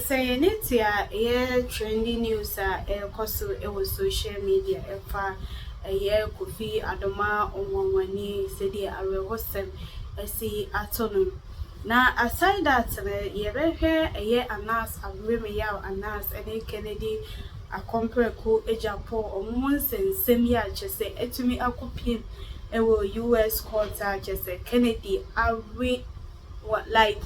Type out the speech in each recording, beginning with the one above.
say Nitia, trendy news koso social media Kofi Adoma onwani sedi arewosem esi atono. Na aside that yerehe anas awreme yaw anas ene Kennedy akompreku ejapo omun sensem ya chese etumi akopiem ewo US court chese Kennedy awe like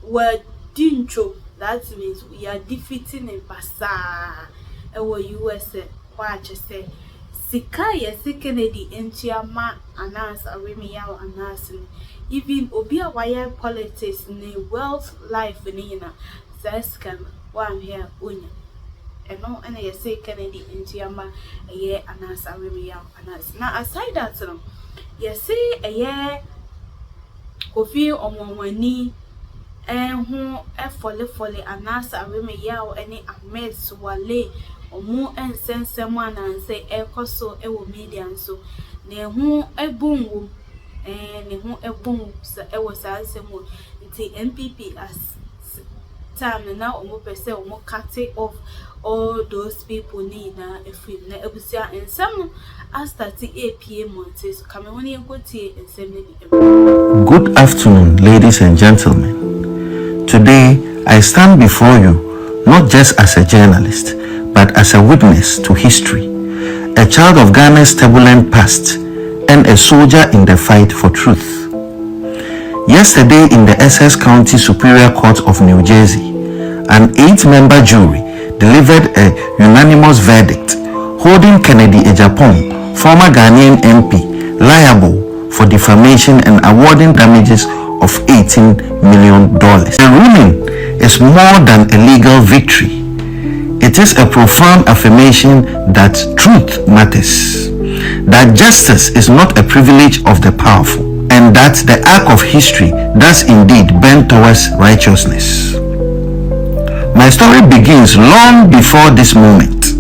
were dincho, that means we are defeating in Pasa ewo US watch say Sika yesi Kennedy entiama anas awreme yaw anas even obia wire politics ni wealth life ni na zaskan one here unya eno ene yesi Kennedy entiama anas awreme yaw anas na aside that no yesi Kofi omwani hu fole anas awreme yaw ene ames wale omu ensensem ananse ekoso ewo media nso na hu ebunwo ne hu ebun sa ewo sansemo nti MPP as time na omu pese omu cut off all those people need na efim na ebusia ensem as 30 pm months come when you go tie ensem na. Good afternoon, ladies and gentlemen. Today I stand before you not just as a journalist but as a witness to history, a child of Ghana's turbulent past and a soldier in the fight for truth. Yesterday in the Essex County Superior Court of New Jersey, an 8-member jury delivered a unanimous verdict holding Kennedy Ejapong, former Ghanaian MP, liable for defamation and awarding damages of $18 million. The ruling is more than a legal victory. It is a profound affirmation that truth matters, that justice is not a privilege of the powerful, and that the arc of history does indeed bend towards righteousness. My story begins long before this moment.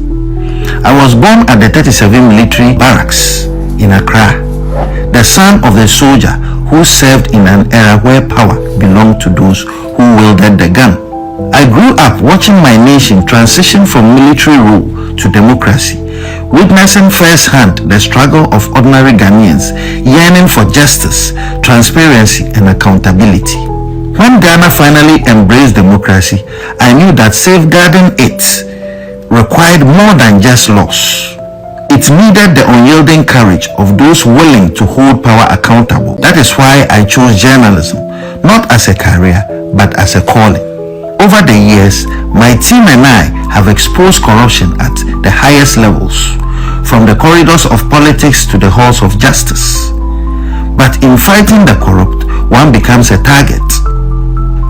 I was born at the 37 military barracks in Accra, the son of a soldier who served in an era where power belonged to those who wielded the gun. I grew up watching my nation transition from military rule to democracy, witnessing firsthand the struggle of ordinary Ghanaians yearning for justice, transparency, and accountability. When Ghana finally embraced democracy, I knew that safeguarding it required more than just laws. It needed the unyielding courage of those willing to hold power accountable. That is why I chose journalism, not as a career, but as a calling. Over the years, my team and I have exposed corruption at the highest levels, from the corridors of politics to the halls of justice. But in fighting the corrupt, one becomes a target.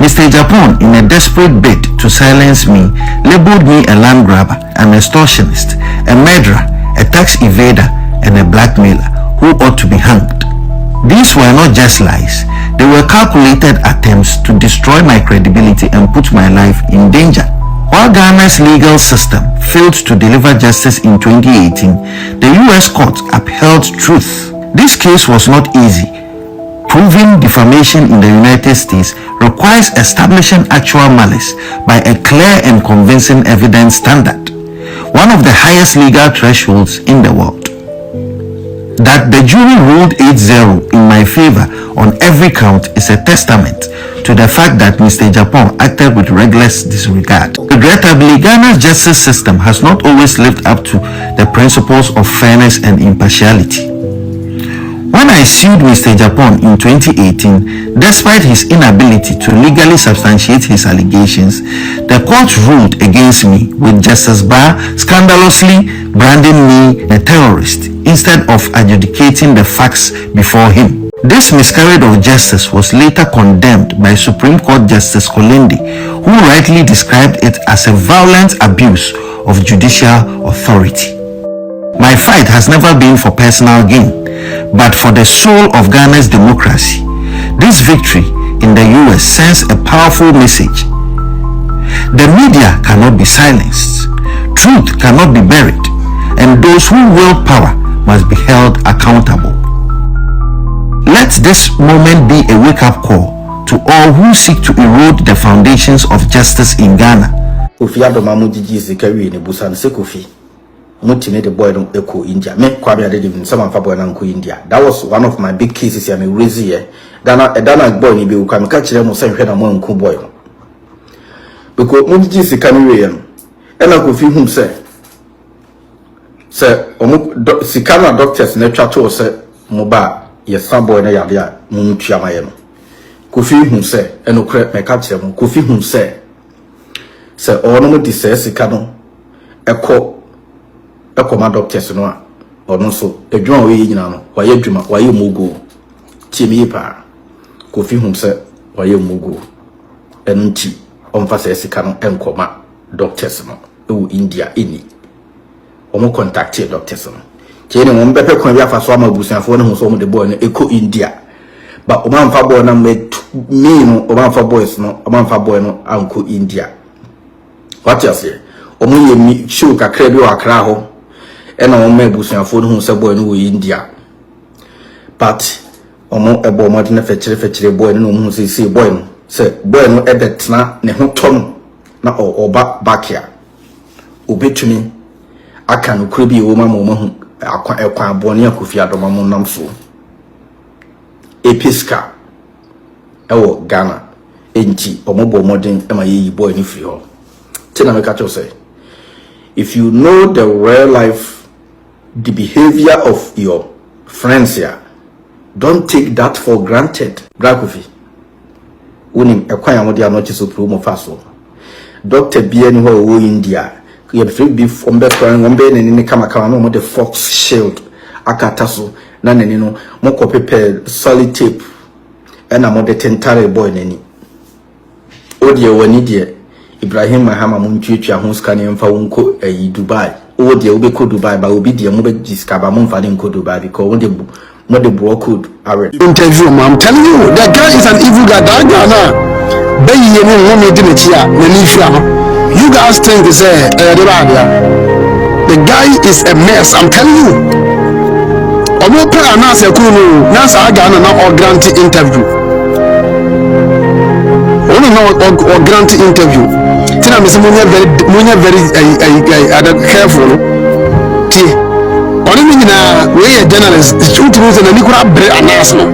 Mr. Ejapong, in a desperate bid to silence me, labeled me a land grabber, an extortionist, a murderer, a tax evader, and a blackmailer who ought to be hanged. These were not just lies. They were calculated attempts to destroy my credibility and put my life in danger. While Ghana's legal system failed to deliver justice in 2018, the US court upheld truth. This case was not easy. Proving defamation in the United States requires establishing actual malice by a clear and convincing evidence standard, one of the highest legal thresholds in the world. That the jury ruled 8-0 in my favor on every count is a testament to the fact that Mr. Ejapong acted with reckless disregard. Regrettably, Ghana's justice system has not always lived up to the principles of fairness and impartiality. When I sued Mr. Ejapong in 2018, despite his inability to legally substantiate his allegations, the court ruled against me, with Justice Barr scandalously branding me a terrorist instead of adjudicating the facts before him. This miscarriage of justice was later condemned by Supreme Court Justice Kolindi, who rightly described it as a violent abuse of judicial authority. My fight has never been for personal gain, but for the soul of Ghana's democracy. This victory in the US sends a powerful message. The media cannot be silenced, truth cannot be buried, and those who wield power must be held accountable. Let this moment be a wake-up call to all who seek to erode the foundations of justice in Ghana. Kofi Adoma mujiji zikawi ni busan se Kofi. Mutime the boy no echo India. Me Kwame Adede some of boy na India. That was one of my big cases here. Me raise here. Dana boy ni be ukame ka kire mo se hwe na mo nku boy no. Because mujiji zikani we no. Ena Kofi hum se omu sikana doctors na twa to se mo ba ye san boy na yade a mo ntua maye no. Kofi hum se enokre me ka kire mo Kofi hum se ono mo di se sika no ekoma doctors no a ono so adwuma we nyina no waye adwuma waye mugo timi pa Kofi hum se waye mugo enti onfa se sika no enkoma doctors no ewu India eni omo contact doctors no kene mo mbepe kwa bia fa so amabusuafo ne ho so mo de boy no eko India ba o man fa boy na me no o man fa boys no o man fa boy no anko India. What you say? Omo ye mi show kakra bi wa kra ho e na omo abusuafo no ho se boy no wo India. But omo ebo mo de na fechire boy no mo se boy no se boy no e betena ne ho tom na oba bakia obetumi aka no kura bi wo ma mo hu akwa abone Kofi Adoma mo nam so episka ewo Ghana enti omobo modern ema ye boy ni free ho tina me catch say if you know the real life the behavior of your friends here, don't take that for granted. Kofi unim ekwan ya modi anochi so pro mo faso doctor bia ni ho wo India you be free be from best friend one be ni kama no mo the fox shield akata so na nani no mo ko prepare solid tape and am the tentare boy nani odi e wani de Ibrahim Mahama mo ntwetwa ho scan emfa wonko Dubai odi e obeko Dubai ba obi de mo be discover mo mfa nko Dubai because when the not the bro code interview. I'm telling you, that guy is an evil guy. That guy now, you guys think is the guy is a mess. I'm telling you. Omo pay announce ekunu na sa aga na or grant interview. Ono na or grant interview. Tina me say very careful. Ti oni nyina we journalist is true to say na ni kura bre announce no.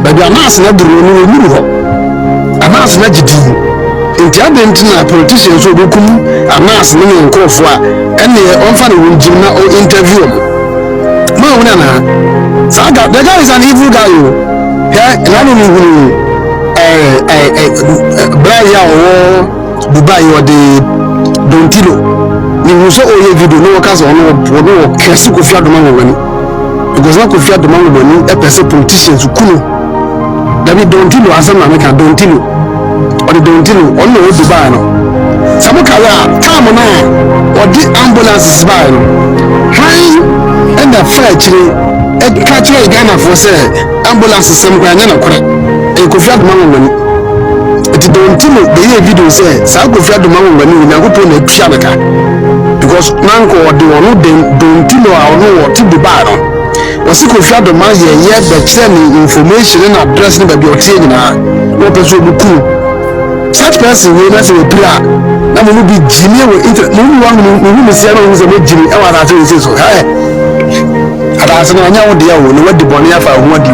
But the announce na duru no mu ho. Announce na gidi. Enti adent na politicians so dokum announce no nkofo a ene on fa no wunjim na o interview. Ma wona na saga the guy is an evil guy o. Ya no ni Brian o Dubai o de Dontilo. You so oye video no case on kesi Kofi Adoma woni because na Kofi Adoma woni e person politicians kunu David Dontilo asama make Dontilo or the Dontilo on no Dubai no sabo kala time na or the ambulances by no high and the fire chire e ka chire Ghana for say ambulances sem kwa nya na kore e Kofi Adoma woni it Dontilo the video say sa Kofi Adoma woni na go na tua beka because nanko odi onu Dontilo a onu woti Dubai no wasi Kofi Adoma ye be kire ni information na address ni ba bi otie nyina wo person obuku such person we na say we pra na mo bi jimi we internet mo wa mo mi sia na wo say mo jimi e wa na say so ada se na nya wo de ya wo no wadi boni afa ho adi